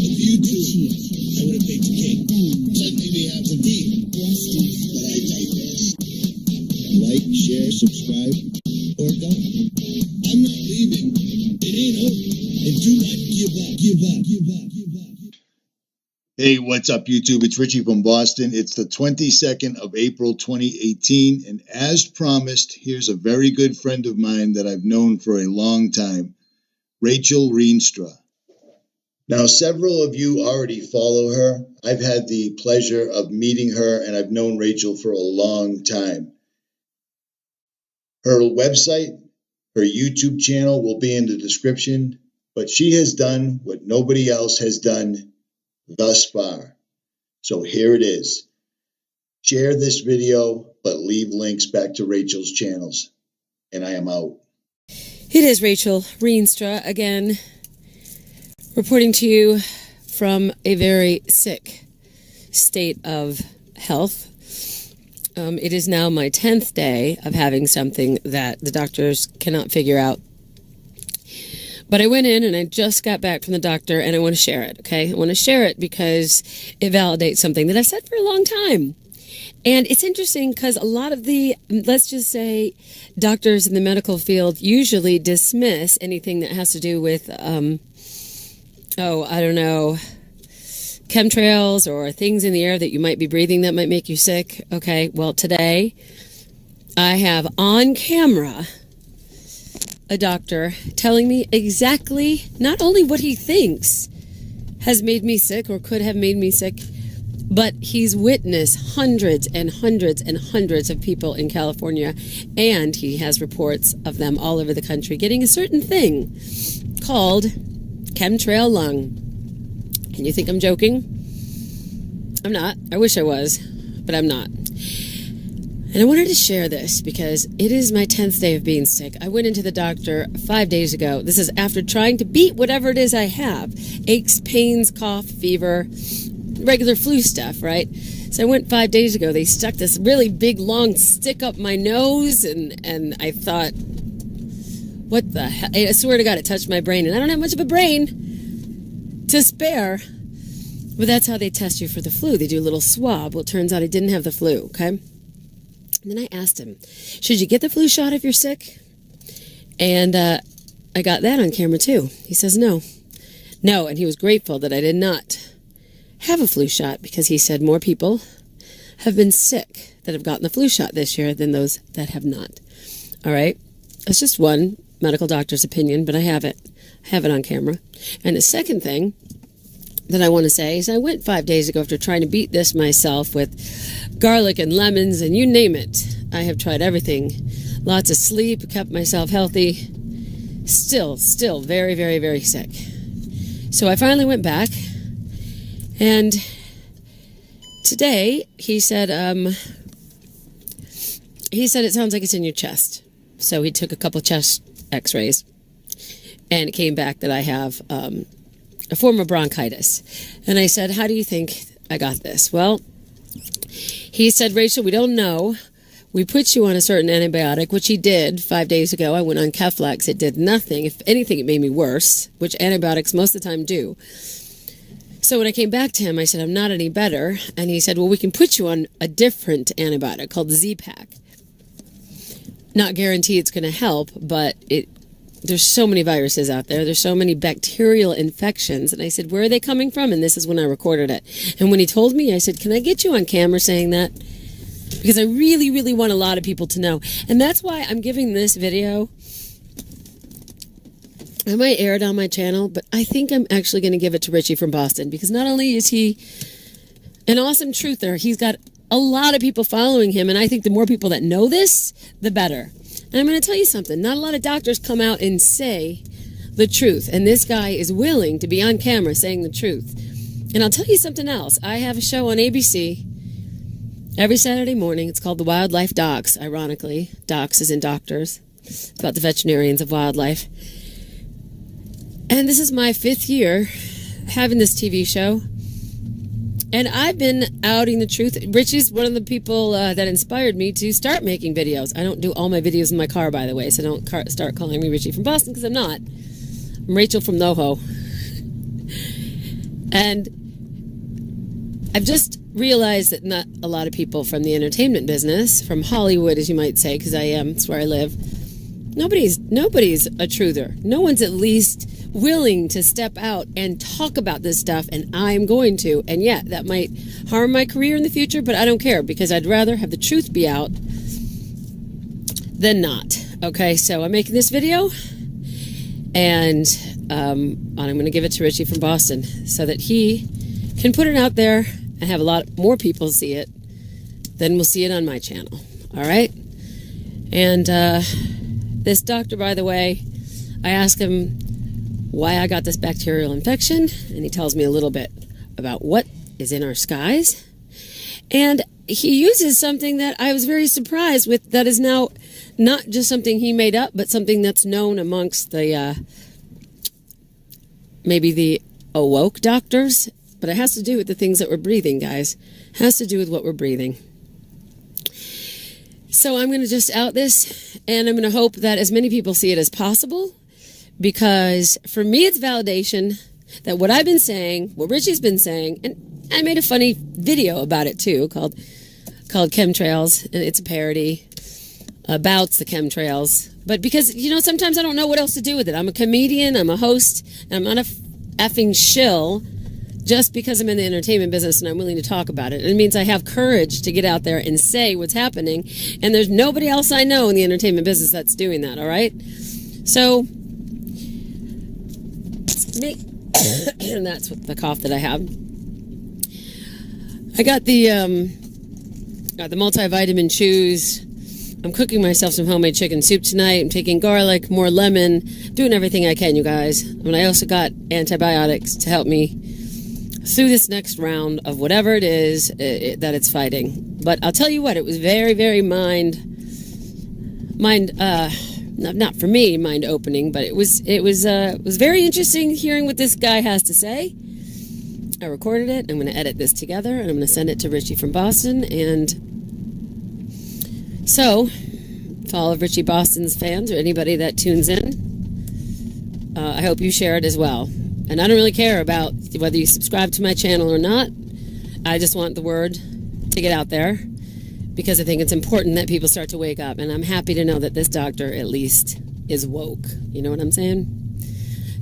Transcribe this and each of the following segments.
YouTube, I would have picked cake. Suddenly we have the beef. But I digress. Like, share, subscribe, or don't. I'm not leaving. It ain't over. And do not give up. Give up. Give up. Give up. Hey, what's up, YouTube? It's Richie from Boston. It's the 22nd of April, 2018. And as promised, here's a very good friend of mine that I've known for a long time, Rachel Reestra. Now, several of you already follow her. I've had the pleasure of meeting her, and I've known Rachel for a long time. Her website, her YouTube channel will be in the description, but she has done what nobody else has done thus far. So here it is. Share this video, but leave links back to Rachel's channels. And I am out. It is Rachel Reestra again, reporting to you from a very sick state of health. It is now my 10th day of having something that the doctors cannot figure out. But I went in and I just got back from the doctor and I want to share it, okay? I want to share it because it validates something that I've said for a long time. And it's interesting because a lot of the, let's just say, doctors in the medical field usually dismiss anything that has to do with, chemtrails or things in the air that you might be breathing that might make you sick. Okay, well, today I have on camera a doctor telling me exactly not only what he thinks has made me sick or could have made me sick, but he's witnessed hundreds and hundreds and hundreds of people in California, and he has reports of them all over the country getting a certain thing called chemtrail lung. And you think I'm joking? I'm not. I wish I was, but I'm not. And I wanted to share this because it is my 10th day of being sick. I went into the doctor 5 days ago. This is after trying to beat whatever it is I have. Aches, pains, cough, fever, regular flu stuff, right? So I went 5 days ago. They stuck this really big, long stick up my nose, and I thought, what the hell? I swear to God, it touched my brain, and I don't have much of a brain to spare. But that's how they test you for the flu. They do a little swab. Well, it turns out I didn't have the flu, okay? And then I asked him, should you get the flu shot if you're sick? And I got that on camera too. He says no. No, and he was grateful that I did not have a flu shot because he said more people have been sick that have gotten the flu shot this year than those that have not. All right? That's just one medical doctor's opinion, but I have it. I have it on camera. And the second thing that I want to say is I went 5 days ago after trying to beat this myself with garlic and lemons and you name it. I have tried everything. Lots of sleep, kept myself healthy. Still very, very, very sick. So I finally went back, and today he said it sounds like it's in your chest. So he took a couple chest x-rays, and it came back that I have a form of bronchitis. And I said, how do you think I got this? Well, he said, Rachel, we don't know. We put you on a certain antibiotic, which he did 5 days ago. I went on Keflex. It did nothing. If anything, it made me worse, which antibiotics most of the time do. So when I came back to him, I said, I'm not any better. And he said, well, we can put you on a different antibiotic called Z-Pak. Not guarantee it's going to help, but there's so many viruses out there. There's so many bacterial infections. And I said, where are they coming from? And this is when I recorded it. And when he told me, I said, can I get you on camera saying that? Because I really, really want a lot of people to know. And that's why I'm giving this video. I might air it on my channel, but I think I'm actually going to give it to Richie from Boston. Because not only is he an awesome truther, he's got a lot of people following him. And I think the more people that know this, the better. And I'm going to tell you something. Not a lot of doctors come out and say the truth. And this guy is willing to be on camera saying the truth. And I'll tell you something else. I have a show on ABC every Saturday morning. It's called The Wildlife Docs, ironically. Docs as in doctors. It's about the veterinarians of wildlife. And this is my 5th year having this TV show. And I've been outing the truth. Richie's one of the people that inspired me to start making videos. I don't do all my videos in my car, by the way, so don't start calling me Richie from Boston, because I'm not. I'm Rachel from NoHo. And I've just realized that not a lot of people from the entertainment business, from Hollywood, as you might say, because it's where I live, nobody's a truther. No one's at least willing to step out and talk about this stuff, and I'm going to. And yeah, that might harm my career in the future, but I don't care, because I'd rather have the truth be out than not. Okay, so I'm making this video, and I'm going to give it to Richie from Boston so that he can put it out there and have a lot more people see it than will see it on my channel. All right? And this doctor, by the way, I asked him why I got this bacterial infection, and he tells me a little bit about what is in our skies. And he uses something that I was very surprised with, that is now not just something he made up, but something that's known amongst the maybe the awoke doctors. But it has to do with the things that we're breathing, guys. It has to do with what we're breathing. So I'm going to just out this, and I'm going to hope that as many people see it as possible, because for me it's validation that what I've been saying, what Richie's been saying, and I made a funny video about it too, called Chemtrails, and it's a parody about the chemtrails. But because, you know, sometimes I don't know what else to do with it. I'm a comedian, I'm a host, and I'm not a effing shill just because I'm in the entertainment business and I'm willing to talk about it. It means I have courage to get out there and say what's happening, and there's nobody else I know in the entertainment business that's doing that, all right? So, and that's what the cough that I have. I got the multivitamin chews. I'm cooking myself some homemade chicken soup tonight. I'm taking garlic, more lemon, doing everything I can, you guys. And I also got antibiotics to help me through this next round of whatever it is that it's fighting. But I'll tell you what, it was very, very not for me, mind-opening, but it was very interesting hearing what this guy has to say. I recorded it. I'm going to edit this together, and I'm going to send it to Richie from Boston. And so, to all of Richie Boston's fans or anybody that tunes in, I hope you share it as well. And I don't really care about whether you subscribe to my channel or not. I just want the word to get out there, because I think it's important that people start to wake up. And I'm happy to know that this doctor at least is woke. You know what I'm saying?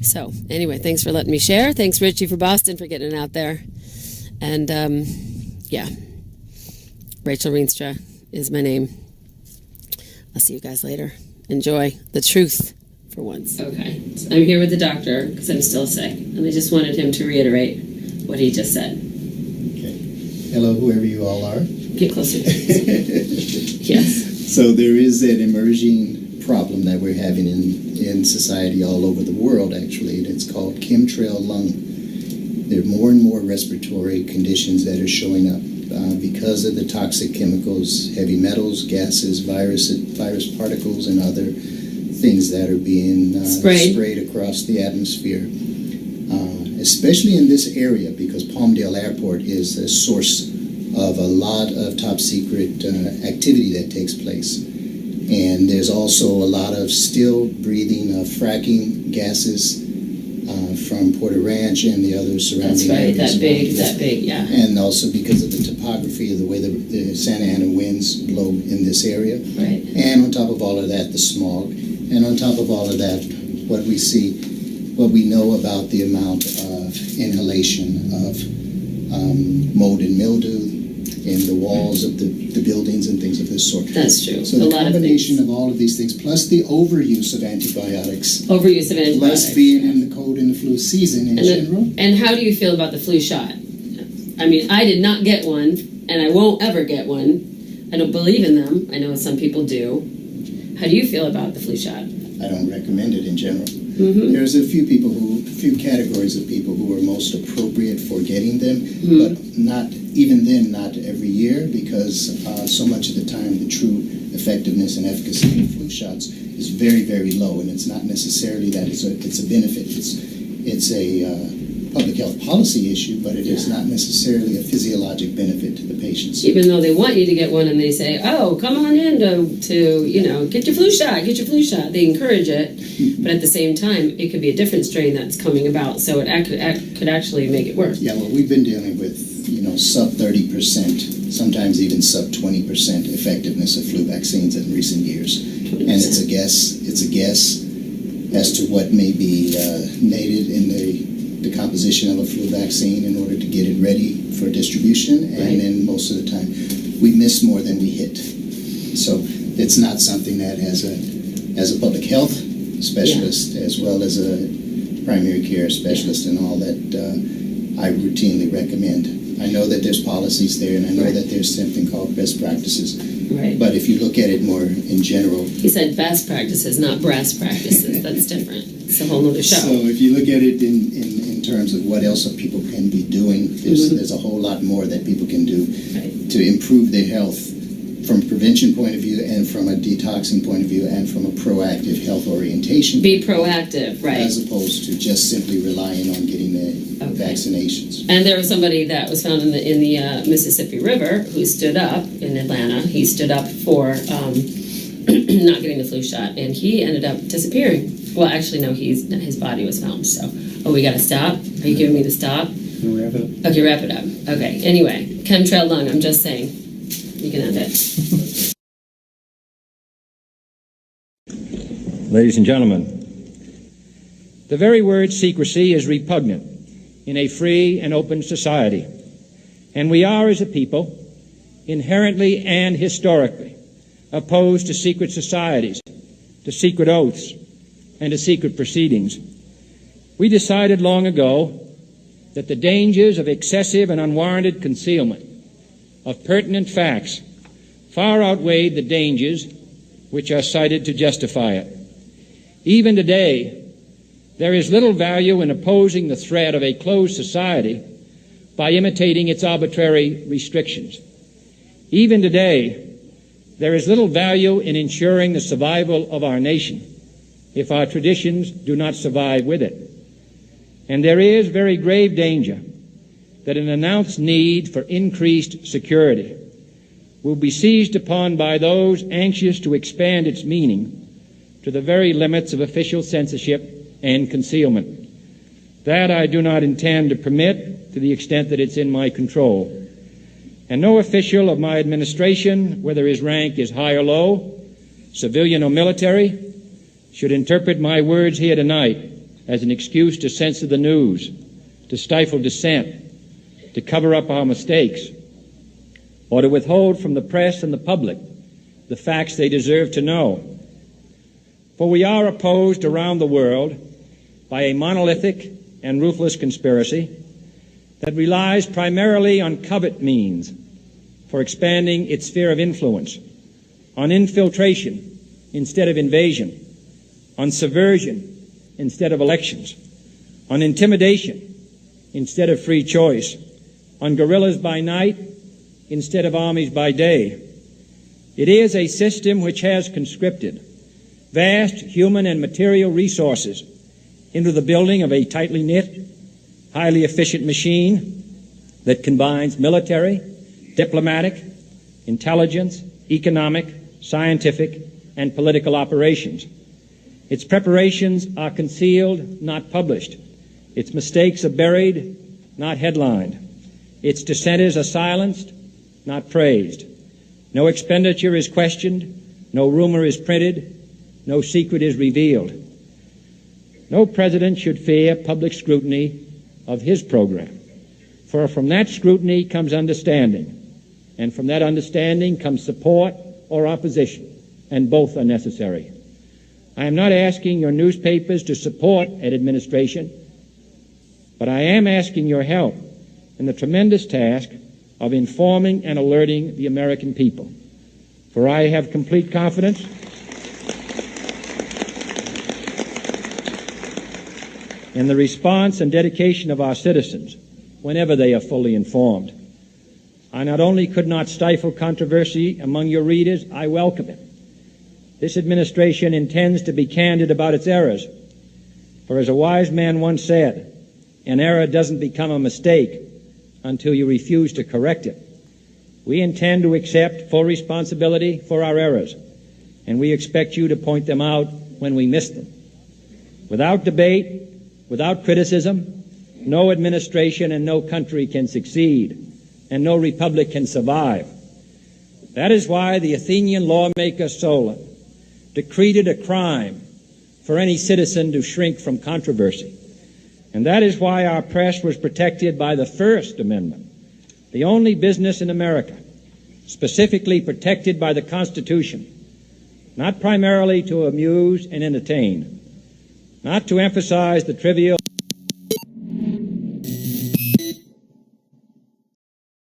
So, anyway, thanks for letting me share. Thanks, Richie, for Boston, for getting it out there. And, yeah, Rachel Reestra is my name. I'll see you guys later. Enjoy the truth for once. Okay, so I'm here with the doctor because I'm still sick, and I just wanted him to reiterate what he just said. Okay. Hello, whoever you all are. Get closer. Yes. So there is an emerging problem that we're having in society all over the world, actually, and it's called chemtrail lung. There are more and more respiratory conditions that are showing up because of the toxic chemicals, heavy metals, gases, virus particles, and other things that are being sprayed across the atmosphere. Especially in this area, because Palmdale Airport is the source of a lot of top secret activity that takes place. And there's also a lot of still breathing of fracking gases from Porter Ranch and the other surrounding areas. That's right, that big, yeah. And also because of the topography of the way the Santa Ana winds blow in this area. Right. And on top of all of that, the smog. And on top of all of that, what we know about the amount of inhalation of mold and mildew in the walls of the buildings and things of this sort. That's true. So the combination of all of these things, plus the overuse of antibiotics. Plus being in the cold and the flu season in general. And how do you feel about the flu shot? I mean, I did not get one, and I won't ever get one. I don't believe in them. I know some people do. How do you feel about the flu shot? I don't recommend it in general. Mm-hmm. There's a few categories of people who are most appropriate for getting them, but not every year, because so much of the time the true effectiveness and efficacy of flu shots is very, very low, and it's not necessarily that it's a benefit. It's a public health policy issue, but it is not necessarily a physiologic benefit to the patients. Even though they want you to get one and they say, oh, come on in to get your flu shot, They encourage it, but at the same time, it could be a different strain that's coming about, so it could actually make it worse. Yeah, well, we've been dealing with, sub 30%, sometimes even sub 20% effectiveness of flu vaccines in recent years. 20%. And it's a guess as to what may be needed in the composition of a flu vaccine in order to get it ready for distribution, and then most of the time we miss more than we hit. So it's not something that as a public health specialist, as well as a primary care specialist and all that, I routinely recommend. I know that there's policies there, and I know that there's something called best practices. Right. But if you look at it more in general... He said best practices, not breast practices. That's different. It's a whole other show. So if you look at it in terms of what else people can be doing, there's a whole lot more that people can do to improve their health from a prevention point of view, and from a detoxing point of view, and from a proactive health orientation. Be proactive, right. As opposed to just simply relying on getting the vaccinations. And there was somebody that was found in the Mississippi River who stood up in Atlanta. He stood up for not getting the flu shot, and he ended up disappearing. Well, actually, no, his body was found. So, we got to stop. Are you giving me the stop? We'll wrap it up. Okay, wrap it up. Okay, anyway, chemtrail lung, I'm just saying. You can end it. Ladies and gentlemen, the very word secrecy is repugnant in a free and open society, and we are, as a people, inherently and historically opposed to secret societies, to secret oaths, and to secret proceedings. We decided long ago that the dangers of excessive and unwarranted concealment of pertinent facts far outweighed the dangers which are cited to justify it. Even today, there is little value in opposing the threat of a closed society by imitating its arbitrary restrictions. Even today, there is little value in ensuring the survival of our nation if our traditions do not survive with it. And there is very grave danger that an announced need for increased security will be seized upon by those anxious to expand its meaning to the very limits of official censorship and concealment. That I do not intend to permit to the extent that it's in my control. And no official of my administration, whether his rank is high or low, civilian or military, should interpret my words here tonight as an excuse to censor the news, to stifle dissent, to cover up our mistakes, or to withhold from the press and the public the facts they deserve to know. For we are opposed around the world by a monolithic and ruthless conspiracy that relies primarily on covert means for expanding its sphere of influence, on infiltration instead of invasion, on subversion instead of elections, on intimidation instead of free choice, on guerrillas by night instead of armies by day. It is a system which has conscripted vast human and material resources into the building of a tightly knit, highly efficient machine that combines military, diplomatic, intelligence, economic, scientific, and political operations. Its preparations are concealed, not published. Its mistakes are buried, not headlined. Its dissenters are silenced, not praised. No expenditure is questioned, no rumor is printed, no secret is revealed. No president should fear public scrutiny of his program, for from that scrutiny comes understanding, and from that understanding comes support or opposition, and both are necessary. I am not asking your newspapers to support an administration, but I am asking your help in the tremendous task of informing and alerting the American people. For I have complete confidence in the response and dedication of our citizens whenever they are fully informed. I not only could not stifle controversy among your readers, I welcome it. This administration intends to be candid about its errors. For as a wise man once said, An error doesn't become a mistake until you refuse to correct it. We intend to accept full responsibility for our errors, and we expect you to point them out when we miss them. Without debate, without criticism, no administration and no country can succeed, and no republic can survive. That is why the Athenian lawmaker Solon decreed it a crime for any citizen to shrink from controversy. And that is why our press was protected by the First Amendment, the only business in America specifically protected by the Constitution, not primarily to amuse and entertain, not to emphasize the trivial